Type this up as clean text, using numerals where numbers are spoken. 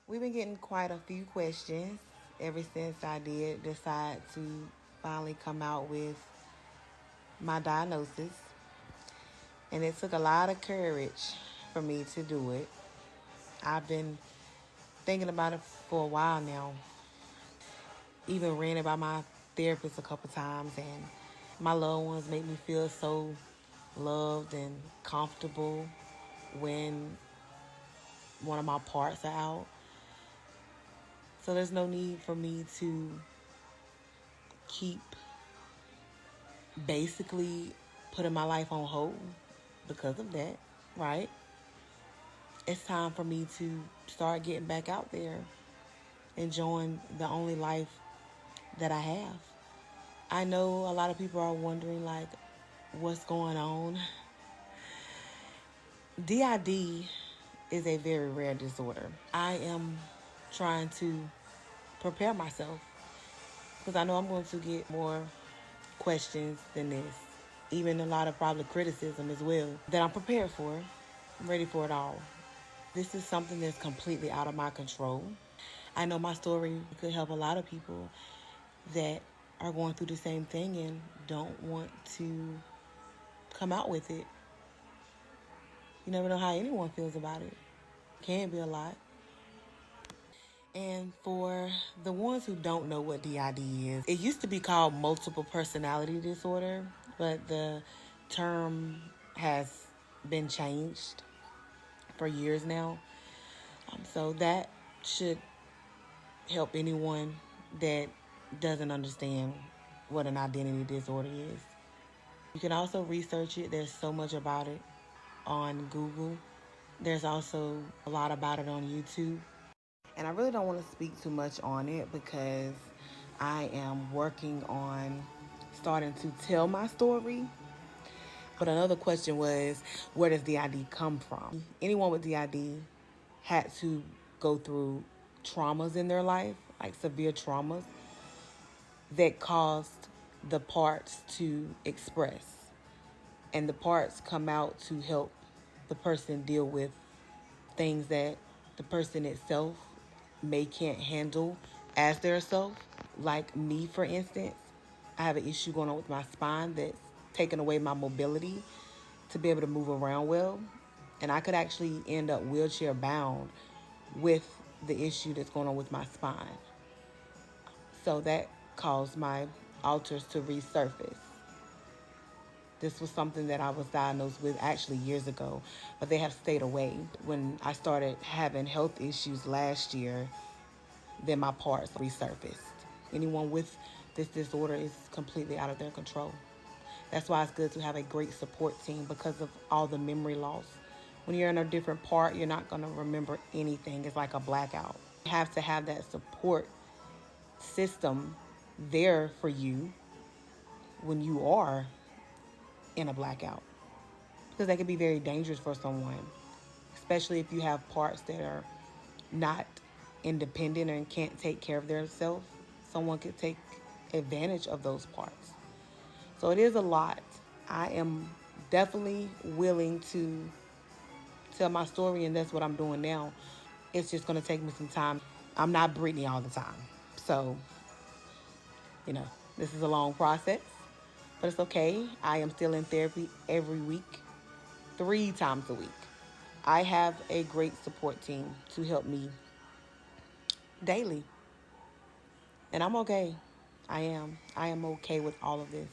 We've been getting quite a few questions ever since I did decide to finally come out with my diagnosis. And it took a lot of courage for me to do it. I've been thinking about it for a while now. Even ran it by my therapist a couple times, and my loved ones make me feel so loved and comfortable when one of my parts are out. So there's no need for me to keep basically putting my life on hold because of that, right? It's time for me to start getting back out there, enjoying the only life that I have. I know a lot of people are wondering, like, what's going on. DID is a very rare disorder. I am trying to prepare myself because I know I'm going to get more questions than this, even a lot of probably criticism as well, that I'm prepared for. I'm ready for it all. This is something that's completely out of my control. I know my story could help a lot of people that are going through the same thing and don't want to come out with it. You never know how anyone feels about it. Can be a lot. And for the ones who don't know what DID is, it used to be called multiple personality disorder, but the term has been changed for years now. So that should help anyone that doesn't understand what an identity disorder is. You can also research it. There's so much about it on Google. There's also a lot about it on YouTube. And I really don't want to speak too much on it because I am working on starting to tell my story. But another question was, where does DID come from? Anyone with DID had to go through traumas in their life, like severe traumas, that caused the parts to express. And the parts come out to help the person deal with things that the person itself may can't handle as their self. Like me, for instance, I have an issue going on with my spine that's taking away my mobility to be able to move around well. And I could actually end up wheelchair bound with the issue that's going on with my spine. So that caused my alters to resurface. This was something that I was diagnosed with actually years ago, but they have stayed away. When I started having health issues last year, then my parts resurfaced. Anyone with this disorder is completely out of their control. That's why it's good to have a great support team because of all the memory loss. When you're in a different part, you're not going to remember anything. It's like a blackout. You have to have that support system there for you when you are in a blackout, because that can be very dangerous for someone, especially if you have parts that are not independent and can't take care of themselves. Someone could take advantage of those parts. So it is a lot. I am definitely willing to tell my story, and that's what I'm doing now. It's just going to take me some time. I'm not Brittany all the time. So, this is a long process, but it's okay. I am still in therapy every week, 3 times a week. I have a great support team to help me daily. And I'm okay. I am. I am okay with all of this.